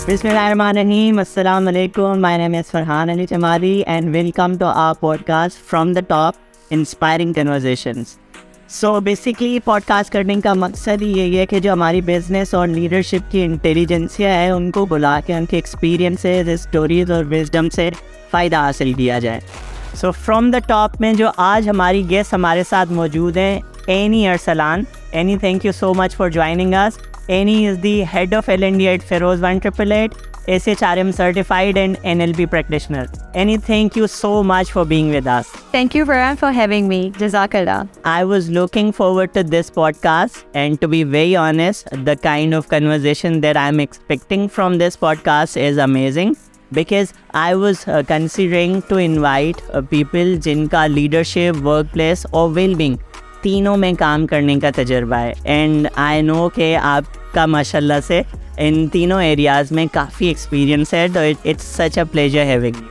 Bismillahirrahmanirrahim. Assalamu alaikum. My name is Farhan Ali Jamali and welcome to our podcast From the Top, Inspiring Conversations. So basically podcast करने का मकसद ही यही है कि जो हमारी बिजनेस और लीडरशिप की इंटेलिजेंसिया है उनको बुला के उनके एक्सपीरियंसेस, स्टोरीज और विजडम से फ़ायदा हासिल किया जाए. सो फ्रॉम द टॉप में जो आज हमारी गेस्ट हमारे साथ मौजूद हैं, any Arsalan. Any, thank you so much for joining us. Annie is the head of L&D at Feroz 1888, SHRM certified and NLP practitioner. Annie, thank you so much for being with us. Thank you, Farhan, for having me. Jazakallah. I was looking forward to this podcast, and to be very honest, the kind of conversation that I'm expecting from this podcast is amazing, because I was considering to invite people जिनका leadership, workplace और well-being तीनों में काम करने का तजर्बा है. And I know कि आपका माशाल्लाह से इन तीनों एरियाज़ में काफ़ी एक्सपीरियंस है, तो it's such a pleasure having you.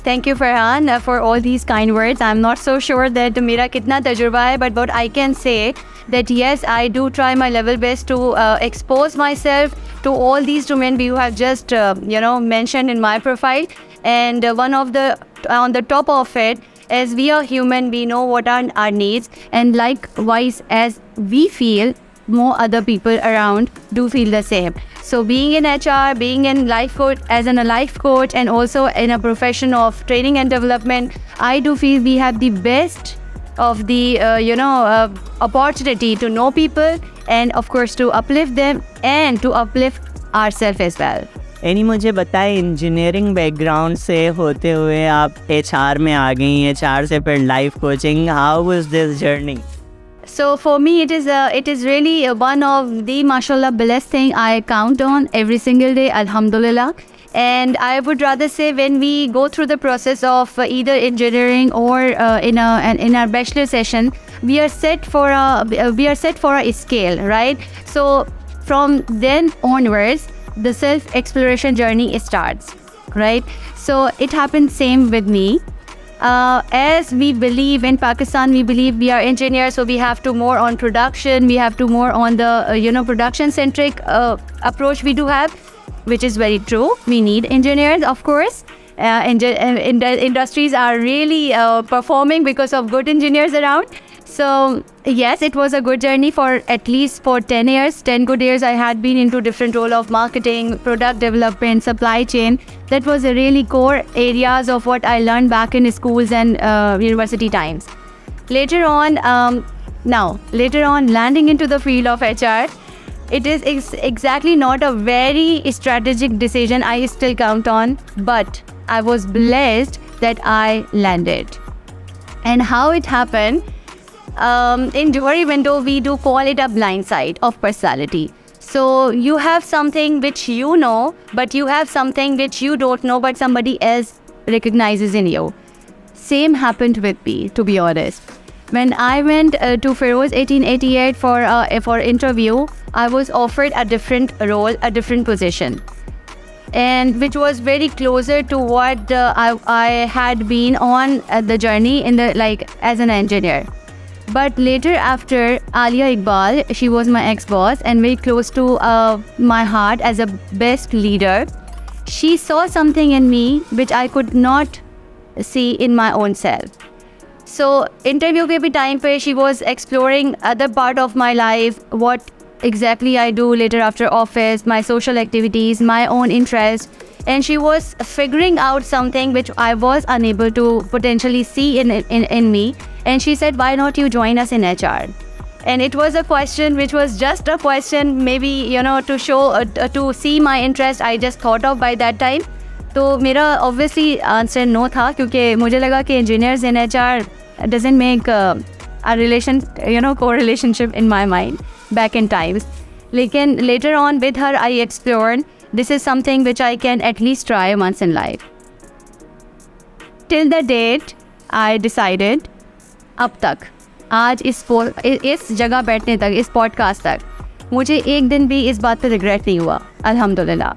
Thank you, Farhan, for all these kind words. I'm not so sure that मेरा कितना तजुर्बा है, but what I can say that yes, I do try my level best to expose myself to all these domains you have just mentioned in my profile. And one of the on the top of it, as we are human, we know what are our needs, and likewise as we feel, more other people around do feel the same. So being in HR, being in life coach, as a life coach, and also in a profession of training and development, I do feel we have the best of the opportunity to know people, and of course to uplift them and to uplift ourselves as well. Any, मुझे बताएं, engineering background से होते हुए आप HR में आ गई, HR से फिर life coaching. How was this journey? So for me, it is really one of the mashallah blessed thing I count on every single day, alhamdulillah. And I would rather say when we go through the process of either engineering or in our bachelor session, we are set for a scale, right? So from then onwards, the self-exploration journey starts, right? So it happened same with me. As we believe in Pakistan, we believe we are engineers, so we have to more on production, we have to more on the production-centric approach we do have, which is very true. We need engineers, of course. Industries are really performing because of good engineers around. So yes, it was a good journey for at least for 10 years. 10 good years I had been into different role of marketing, product development, supply chain. That was a really core areas of what I learned back in schools and university times. Later on landing into the field of HR, it is exactly not a very strategic decision I still count on, but I was blessed that I landed. And how it happened, in Johari window, we do call it a blind side of personality. So you have something which you know, but you have something which you don't know, but somebody else recognizes in you. Same happened with me, to be honest. When I went to Feroz 1888 for interview, I was offered a different role, a different position, and which was very closer to what I had been on the journey as an engineer. But later, after Alia Iqbal, she was my ex-boss and very close to my heart as a best leader. She saw something in me which I could not see in my own self. So interview ke bhi time pe she was exploring other part of my life, what exactly I do later after office, my social activities, my own interests. And she was figuring out something which I was unable to potentially see in me. And she said, why not you join us in HR? And it was a question which was just a question, maybe, to show, to see my interest, I just thought of by that time. तो मेरा obviously answer no था, क्योंकि मुझे लगा कि engineers in HR doesn't make a correlationship in my mind back in times. लेकिन later on with her I explored, this is something which I can at least try once in life. Till the date, I decided, अब तक, आज इस जगह बैठने तक, इस podcast तक, मुझे एक दिन भी इस बात पे रिग्रेट नहीं हुआ, अल्हम्दुलिल्लाह.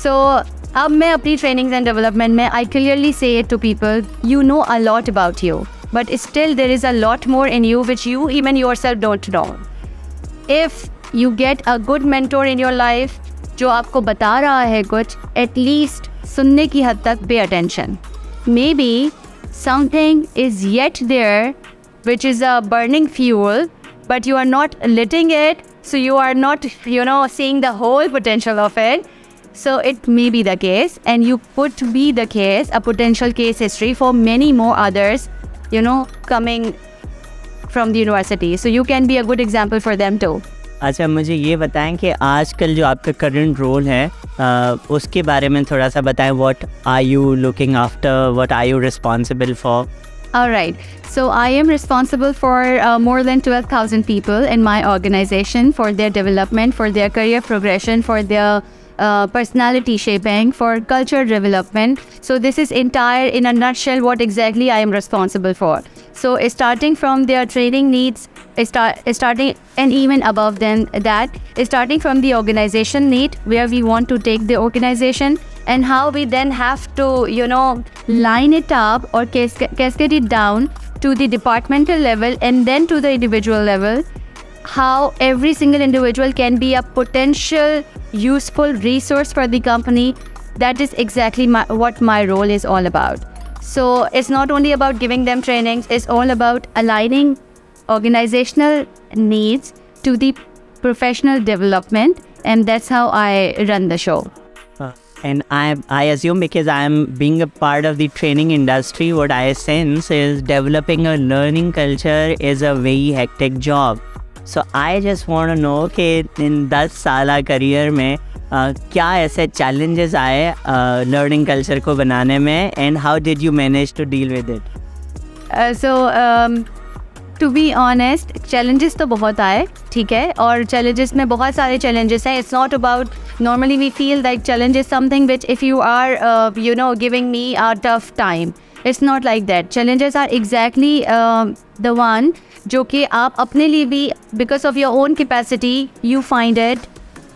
सो अब मैं अपनी ट्रेनिंग्स एंड डेवलपमेंट में I clearly say it to people, you know a lot about you, but still there is a lot more in you which you even yourself don't know. If you get a good mentor in your life जो आपको बता रहा है कुछ, at least सुनने की हद तक pay attention. Maybe something is yet there which is a burning fuel, but you are not letting it, so you are not, seeing the whole potential of it. So it may be the case, and you could be the case, a potential case history for many more others, coming from the university. So you can be a good example for them too. अच्छा, मुझे ये बताएं कि आजकल जो आपका current role है उसके बारे में थोड़ा सा बताएं. What are you looking after, what are you responsible for? All right. So I am responsible for more than 12,000 people in my organization, for their development, for their career progression, for their personality shaping, for culture development. So this is entire, in a nutshell, what exactly I am responsible for. So starting from their training needs, starting and even above than that, starting from the organization need, where we want to take the organization, and how we then have to, line it up or cascade it down to the departmental level and then to the individual level. How every single individual can be a potential useful resource for the company. That is exactly what my role is all about. So it's not only about giving them trainings, it's all about aligning organizational needs to the professional development, and that's how I run the show. And I assume, because I am being a part of the training industry, what I sense is developing a learning culture is a very hectic job. So I just want to know कि in 10 साल career में क्या ऐसे challenges आए learning culture को बनाने में, and how did you manage to deal with it? To be honest, challenges तो बहुत आए, ठीक है, और challenges में बहुत सारे challenges हैं. It's not about, normally we feel like challenge is something which if you are, giving me a tough time. It's not like that. Challenges are exactly the one जो कि आप अपने लिए भी, because of your own capacity, you find it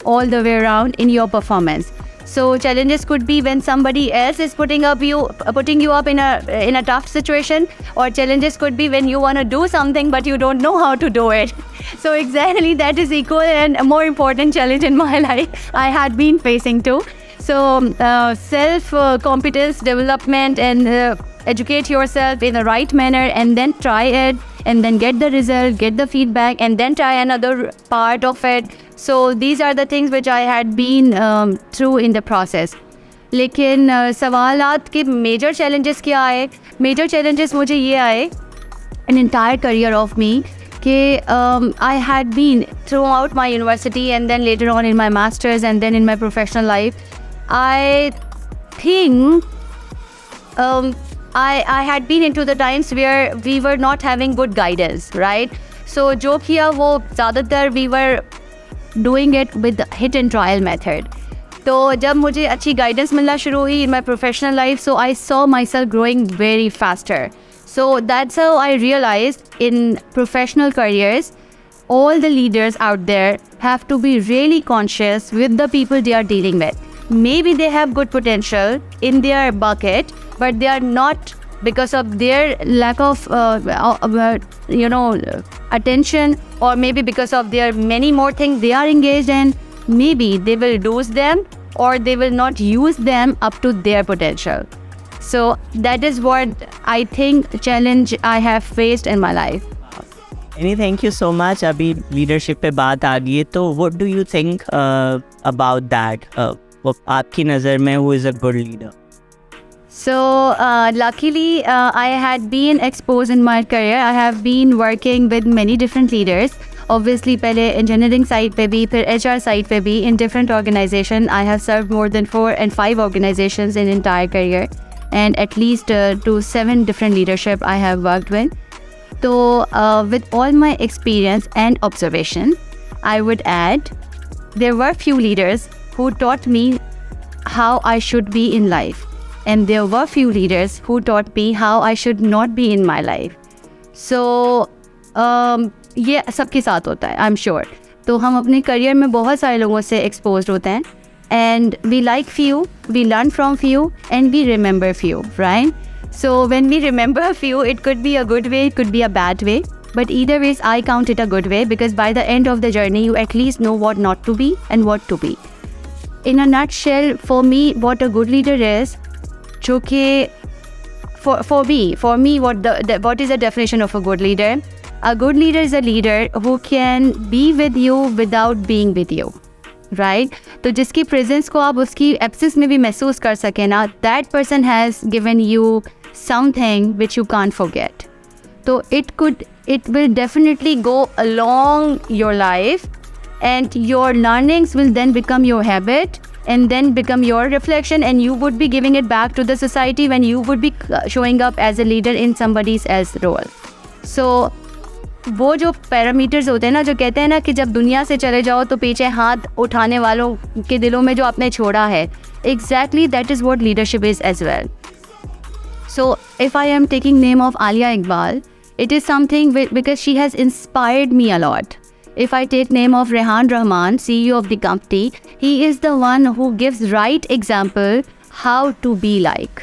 all the way around in your performance. So challenges could be when somebody else is putting you up in a tough situation, or challenges could be when you want to do something but you don't know how to do it. So exactly, that is equal and a more important challenge in my life I had been facing too. So self competence development and educate yourself in the right manner, and then try it, and then get the result, get the feedback, and then try another part of it. So these are the things which I had been through in the process. लेकिन सवालात के major challenges क्या आए? Major challenges मुझे ये आए an entire career of me कि I had been throughout my university, and then later on in my masters, and then in my professional life. I think I had been into the times where we were not having good guidance, right? So जो किया वो ज़्यादातर we were doing it with the hit and trial method. तो जब मुझे अच्छी guidance मिलना शुरू हुई in my professional life, so I saw myself growing very faster. So that's how I realized in professional careers, all the leaders out there have to be really conscious with the people they are dealing with. Maybe they have good potential in their bucket, but they are not, because of their lack of attention, or maybe because of their many more things they are engaged in, maybe they will lose them, or they will not use them up to their potential. So that is what I think challenge I have faced in my life. Thank you so much. अभी leadership पे बात आ गई है, तो what do you think about that? आपकी नज़र में who is a good leader? So luckily I had been exposed in my career. I have been working with many different leaders. Obviously पहले engineering side पे भी, फिर HR side पे भी, in different organizations. I have served more than 4 and 5 organizations in entire career, and at least 2 to 7 different leadership I have worked with. So with all my experience and observation, I would add there were few leaders who taught me how I should be in life, and there were few leaders who taught me how I should not be in my life. So ये सबके साथ होता है, I'm sure. तो हम अपने career में बहुत सारे लोगों से exposed होते हैं, and we like few, we learn from few, and we remember few, right? So when we remember a few, it could be a good way, it could be a bad way, But either ways, I count it a good way, because by the end of the journey, you at least know what not to be and what to be. In a nutshell, for me, what a good leader is, जो कि for me, what is the definition of a good leader? A good leader is a leader who can be with you without being with you, right? तो जिसकी presence को आप उसकी absence में भी महसूस कर सके ना, that person has given you something which you can't forget. So it will definitely go along your life, and your learnings will then become your habit and then become your reflection, and you would be giving it back to the society when you would be showing up as a leader in somebody else's role. So वो जो parameters होते हैं ना, जो कहते हैं ना कि जब दुनिया से चले जाओ तो पीछे हाथ उठाने वालों के दिलों में जो आपने छोड़ा है, exactly that is what leadership is as well. So if I am taking name of Alia Iqbal, it is something because she has inspired me a lot. If I take name of Rehan Rahman, CEO of the company, he is the one who gives right example how to be like.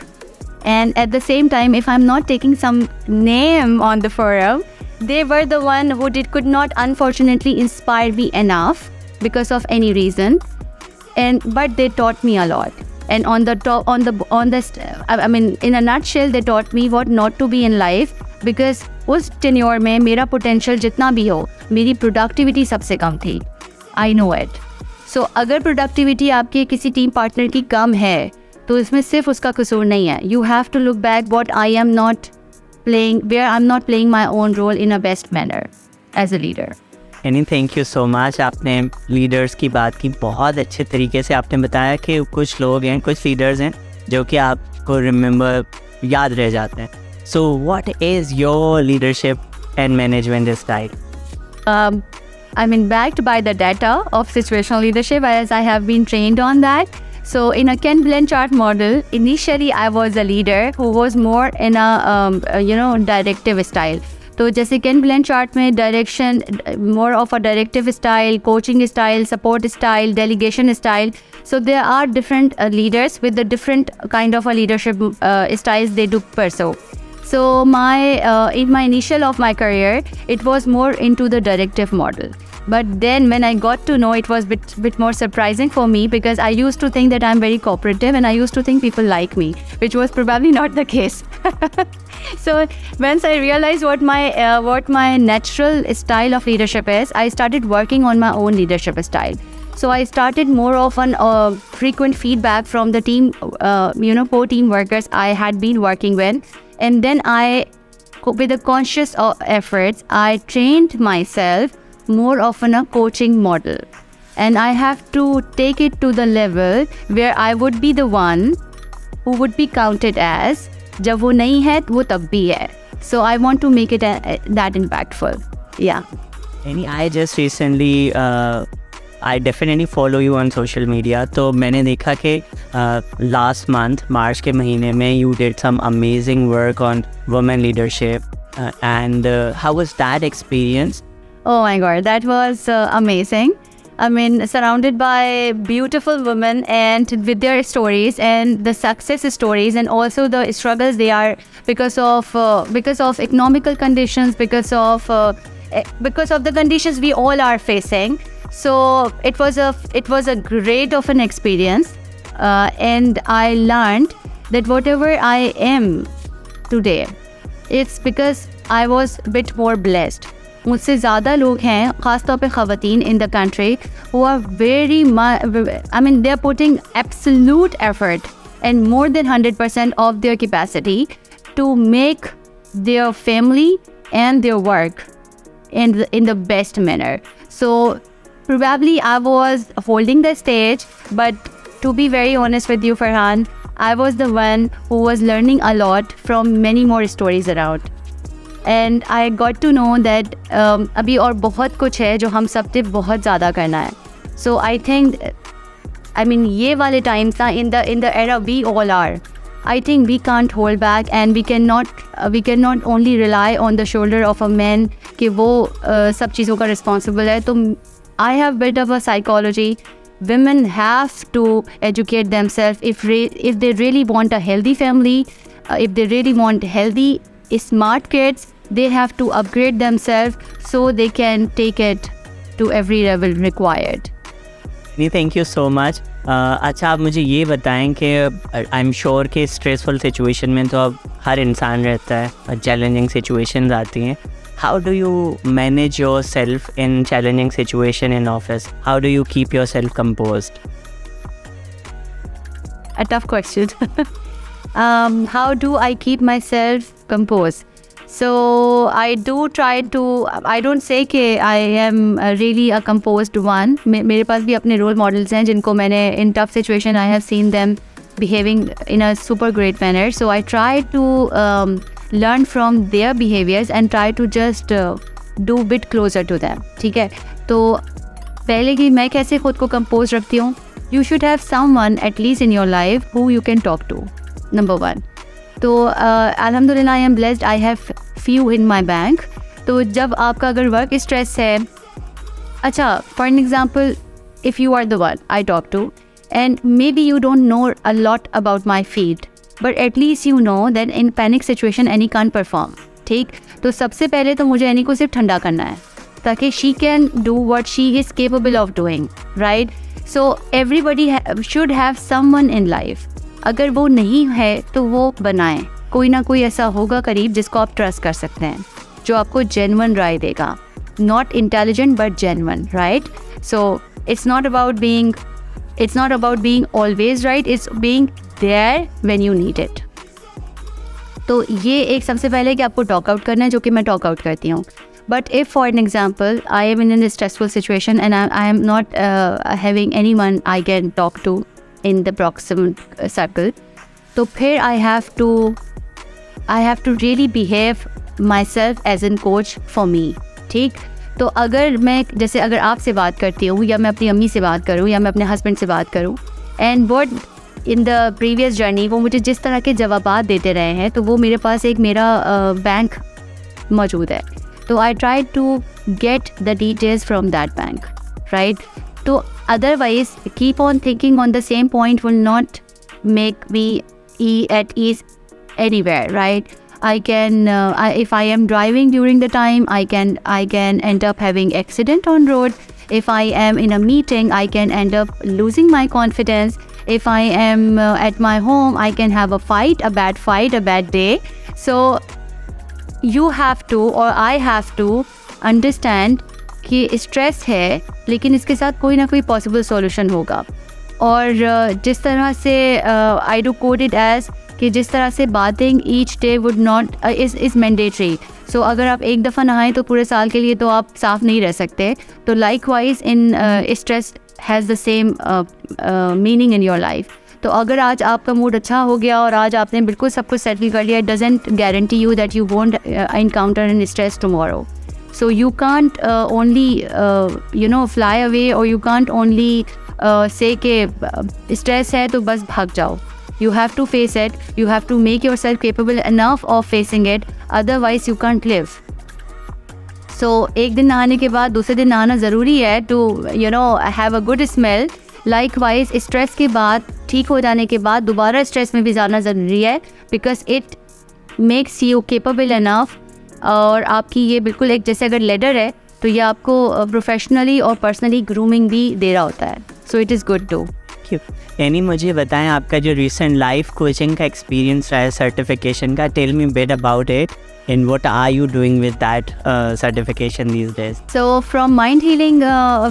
And at the same time, if I'm not taking some name on the forum, they were the one who could not unfortunately inspire me enough because of any reason, but they taught me a lot. And I mean, in a nutshell, they taught me what not to be in life, because उस tenure में मेरा potential जितना भी हो, मेरी productivity सबसे कम थी. I know it. So अगर productivity आपके किसी team partner की कम है, तो इसमें सिर्फ उसका कसूर नहीं है. You have to look back what I am not playing, where I'm not playing my own role in a best manner as a leader. Thank you so much. आपने लीडर्स की बात की, बहुत अच्छे तरीके से आपने बताया कि कुछ लोग हैं, कुछ लीडर्स हैं जो कि आपको रिमेंबर याद रह जाते हैं. So what is your leadership and management style? I mean, backed by the data of situational leadership, as I have been trained on that. So in a Ken Blanchard model, initially I was a leader who was more in a directive style. तो जैसे Ken Blanchard में direction, more of a directive style, coaching style, support style, delegation style. So there are different leaders with the different kind of a leadership styles they do pursue. So in my initial of my career, it was more into the directive model. But then when I got to know, it was bit more surprising for me, because I used to think that I'm very cooperative and I used to think people like me, which was probably not the case. So once I realized what my natural style of leadership is, I started working on my own leadership style. So I started more often frequent feedback from the team, 4 team workers I had been working with. And then with the conscious efforts, I trained myself more often a coaching model. And I have to take it to the level where I would be the one who would be counted as, जब वो नहीं है वो तब भी है. So I want to make it that impactful. Yeah. I just recently I definitely follow you on social media. तो मैंने देखा कि last month मार्च के महीने में you did some amazing work on women leadership, and how was that experience? Oh my God, that was amazing. I mean, surrounded by beautiful women and with their stories and the success stories, and also the struggles they are because of economical conditions, because of the conditions we all are facing. So it was a great of an experience, and I learned that whatever I am today, it's because I was a bit more blessed. मुझसे ज़्यादा लोग हैं, ख़ास तौर पे ख़वातीन in the country, who are very much, I mean, they are putting absolute effort and more than 100% of their capacity to make their family and their work in the best manner. So probably I was holding the stage, but to be very honest with you, Farhan, I was the one who was learning a lot from many more stories around. And I got to know that अभी और बहुत कुछ है जो हम सब ने बहुत ज़्यादा करना है. So I think, I mean, ये वाले times ना, in the era we all are, I think we can't hold back, and we cannot only rely on the shoulder of a man कि वो सब चीज़ों का responsible है. तो I have built up a psychology. Women have to educate themselves if they really want a healthy family, if they really want healthy, smart kids, they have to upgrade themselves so they can take it to every level required. नहीं, thank you so much. अच्छा, आप मुझे ये बताएं कि I am sure कि stressful situation में तो अब हर इंसान रहता है, चैलेंजिंग सिचुएशंस आती हैं. How do you manage your self in challenging situation in office? How do you keep your self composed? A tough question. How do I keep myself composed? So I do try to, I don't say कि I am really a composed one. मेरे पास भी अपने role models हैं जिनको मैंने in tough situation I have seen them behaving in a super great manner. So I try to learn from their behaviors and try to just do bit closer to them. ठीक है, तो पहले कि मैं कैसे खुद को compose रखती हूँ, you should have someone at least in your life who you can talk to. Number one. तो अल्हम्दुलिल्लाह I am blessed, I have few in my bank. तो जब आपका अगर वर्क स्ट्रेस है, अच्छा for an example, if you are the one I talk to and maybe you don't know a lot about my field, but at least you know that in panic situation any can't perform. ठीक, तो सबसे पहले तो मुझे any को सिर्फ ठंडा करना है ताकि she can do what she is capable of doing, right. So everybody should have someone in life. अगर वो नहीं है तो वो बनाएं, कोई ना कोई ऐसा होगा करीब जिसको आप ट्रस्ट कर सकते हैं, जो आपको जेन्युइन राय देगा. Not intelligent but genuine, right. So it's not about being always right, it's being there when you need it. तो ये एक सबसे पहले कि आपको टॉक आउट करना है, जो कि मैं टॉक आउट करती हूँ. But if for an example I am in a stressful situation and I am not having anyone I can talk to in the proximate circle, तो फिर I have to really behave myself as a coach for me. ठीक, तो अगर मैं जैसे अगर आपसे बात करती हूँ या मैं अपनी अम्मी से बात करूँ या मैं अपने हस्बैंड से बात करूँ, and what in the previous journey वो मुझे जिस तरह के जवाबात देते रहे हैं, तो वो मेरे पास एक मेरा बैंक मौजूद है. तो I try to get the details from that bank, right. तो otherwise keep on thinking on the same point will not make me at ease anywhere, right. I can if I am driving during the time, I can end up having accident on road. If I am in a meeting, I can end up losing my confidence. If I am at my home, I can have a bad day. So you have to, or I have to understand कि stress है, लेकिन इसके साथ कोई ना कोई possible solution होगा. और जिस तरह से I do code it as कि जिस तरह से bathing each day would not is mandatory. सो अगर आप एक दफ़ा नहाएं तो पूरे साल के लिए तो आप साफ़ नहीं रह सकते. तो like wise in stress has the same meaning in your life. तो अगर आज आपका मूड अच्छा हो गया और आज आपने बिल्कुल सब कुछ सेटल कर लिया, it doesn't guarantee you that you won't encounter an stress tomorrow. So you can't only fly away, or you can't only say कि stress है तो बस भाग जाओ. You have to face it. You have to make yourself capable enough of facing it. Otherwise you can't live. So एक दिन नहाने के बाद दूसरे दिन नहाना ज़रूरी है to have a good smell. Likewise stress के बाद, ठीक हो जाने के बाद दोबारा stress में भी जाना ज़रूरी है, because it makes you capable enough. और आपकी ये बिल्कुल एक जैसे अगर लेडर है तो ये आपको प्रोफेशनली और पर्सनली ग्रूमिंग भी दे रहा होता है. So it is good to. यानी मुझे बताएं आपका जो रिसेंट लाइफ कोचिंग का एक्सपीरियंस रहा है सर्टिफिकेशन का, tell me bit about it and what are you doing with that certification these days? So from Mind Healing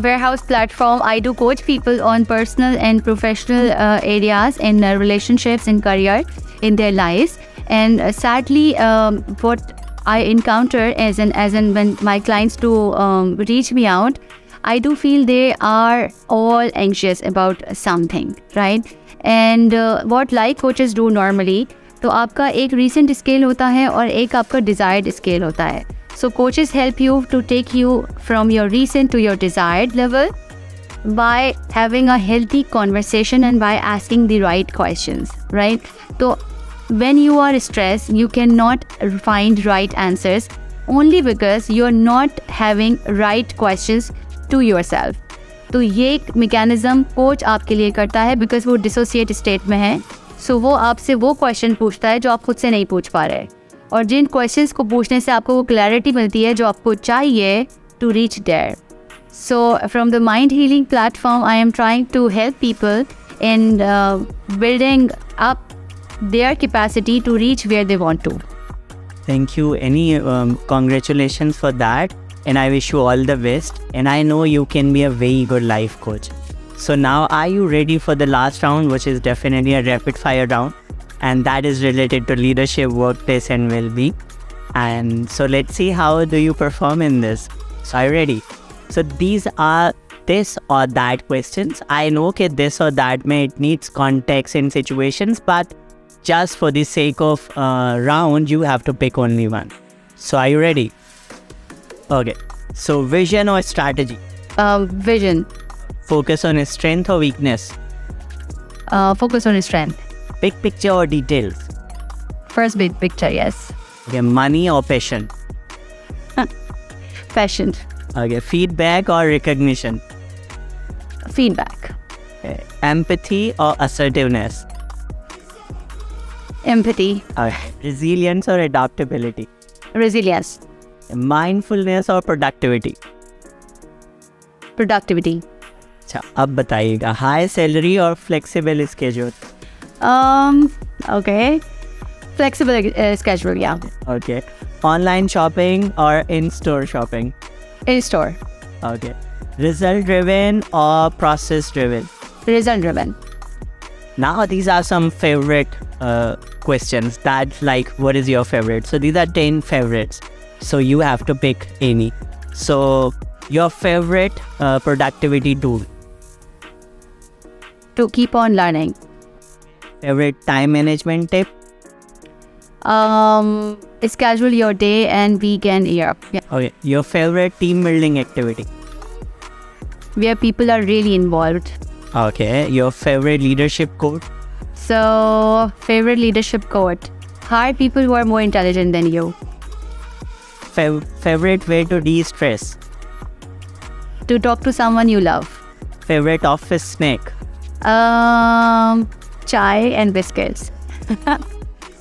Warehouse platform, I do coach people on personal and professional areas in relationships and career in their lives. And sadly what I encounter as in when my clients do reach me out, I do feel they are all anxious about something, right? And what life coaches do normally, तो आपका एक recent scale होता है और एक आपका desired scale होता है. So coaches help you to take you from your recent to your desired level by having a healthy conversation and by asking the right questions, right? So when you are stressed, you cannot find right answers only because you are not having right questions to yourself. तो ये एक mechanism coach आपके लिए करता है because वो dissociate state में है. सो वो आपसे वो क्वेश्चन पूछता है जो आप खुद से नहीं पूछ पा रहे. और जिन क्वेश्चंस को पूछने से आपको वो क्लैरिटी मिलती है जो आपको चाहिए to reach there. So from the mind healing platform, I am trying to help people in building up their capacity to reach where they want to. Thank you. Congratulations for that. And I wish you all the best. And I know you can be a very good life coach. So now, are you ready for the last round, which is definitely a rapid fire round? And that is related to leadership, workplace, and well-being. And so let's see how do you perform in this. So are you ready? So these are this or that questions. I know that this or that may it needs context in situations, but just for the sake of round, you have to pick only one. So are you ready? Okay. So vision or strategy? Vision. Focus on strength or weakness? Focus on strength. Big picture or details? First big picture, yes. Okay. Money or passion? Passion. Okay. Feedback or recognition? Feedback. Okay. Empathy or assertiveness? Empathy. Okay. Resilience or adaptability? Resilience. Mindfulness or productivity? Productivity. अच्छा, अब बताइएगा high salary और flexible schedule? Okay. Flexible schedule, yeah. Okay. Online shopping or in-store shopping? In store. Okay. Result driven or process driven? Result driven. Now these are some favorite questions that like what is your favorite? So these are 10 favorites. So you have to pick any. So your favorite productivity tool? To keep on learning. Favorite time management tip? Schedule your day and week and year. Yeah. Okay. Your favorite team building activity? Where people are really involved. Okay. Your favorite leadership quote? So, favorite leadership quote. Hire people who are more intelligent than you. Favorite way to de-stress? To talk to someone you love. Favorite office snack? Chai and biscuits.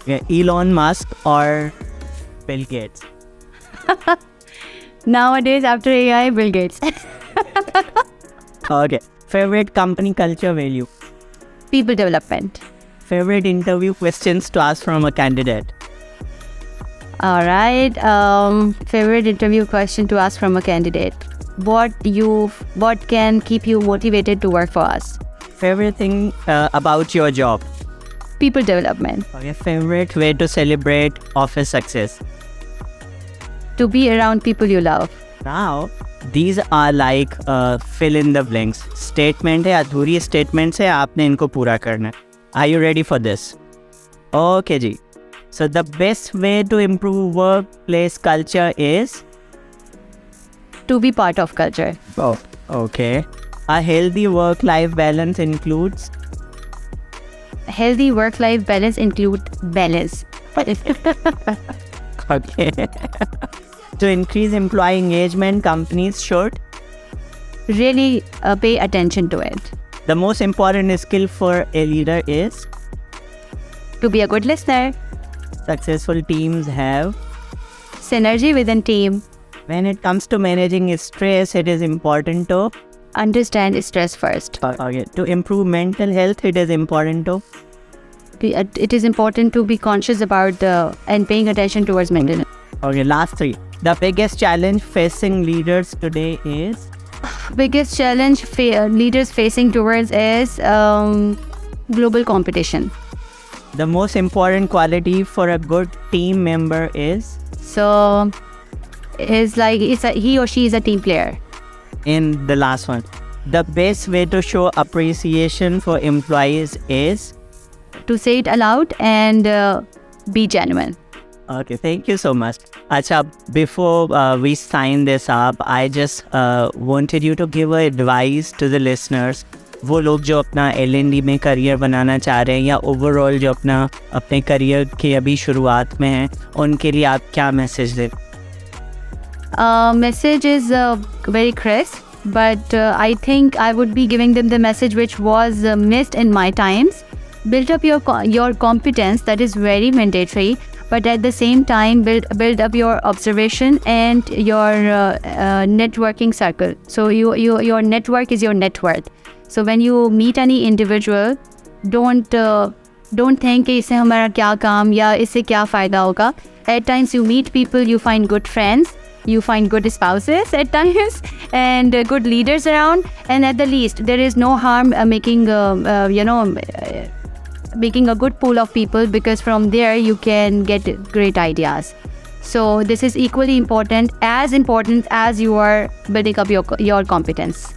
Okay. Elon Musk or Bill Gates? Nowadays, after AI, Bill Gates. Okay. Favorite company culture value? People development. Favorite interview questions to ask from a candidate? All right. Favorite interview question to ask from a candidate. What can keep you motivated to work for us? Favorite thing about your job? People development. Okay. Favorite way to celebrate office success? To be around people you love. Now, these are like fill in the blanks. Statement है, अधूरी statements है, आपने इनको पूरा करना है. Are you ready for this? Okay ji. So the best way to improve workplace culture is? To be part of culture. Oh, okay. A healthy work-life balance includes? Healthy work-life balance include balance. Okay. To increase employee engagement, companies should? Really pay attention to it. The most important skill for a leader is? To be a good listener. Successful teams have? Synergy within team. When it comes to managing stress, it is important to? Understand stress first. Okay. To improve mental health, it is important to? It is important to be conscious about and paying attention towards mental health. Okay, last three. The biggest challenge facing leaders today is? Biggest challenge leaders facing towards is global competition. The most important quality for a good team member is? So, he or she is a team player. In the last one, the best way to show appreciation for employees is? To say it aloud and be genuine. Okay, thank you so much. Acha, before we sign this up, I just wanted you to give advice to the listeners. वो लोग जो अपना L&D में career बनाना चाह रहे हैं या overall जो अपने करियर के अभी शुरुआत में हैं, उनके लिए आप क्या मैसेज दें? Message is very crisp, but I think I would be giving them the message which was missed in my times. Build up your competence, that is very mandatory, but at the same time build up your observation and your networking circle. So your network is your net worth. So when you meet any individual, don't think कि इससे हमारा क्या काम या इससे क्या फ़ायदा होगा. At times you meet people, you find good friends, you find good spouses at times, and good leaders around. And at the least, there is no harm making a good pool of people, because from there you can get great ideas. So this is equally important as you are building up your competence.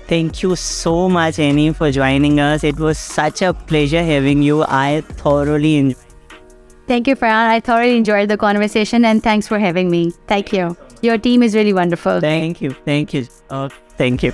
Thank you so much, Annie, for joining us. It was such a pleasure having you. I thoroughly enjoyed. Thank you, Farhan. I thoroughly enjoyed the conversation, and thanks for having me. Thank you. Your team is really wonderful. Thank you. Thank you. Thank you.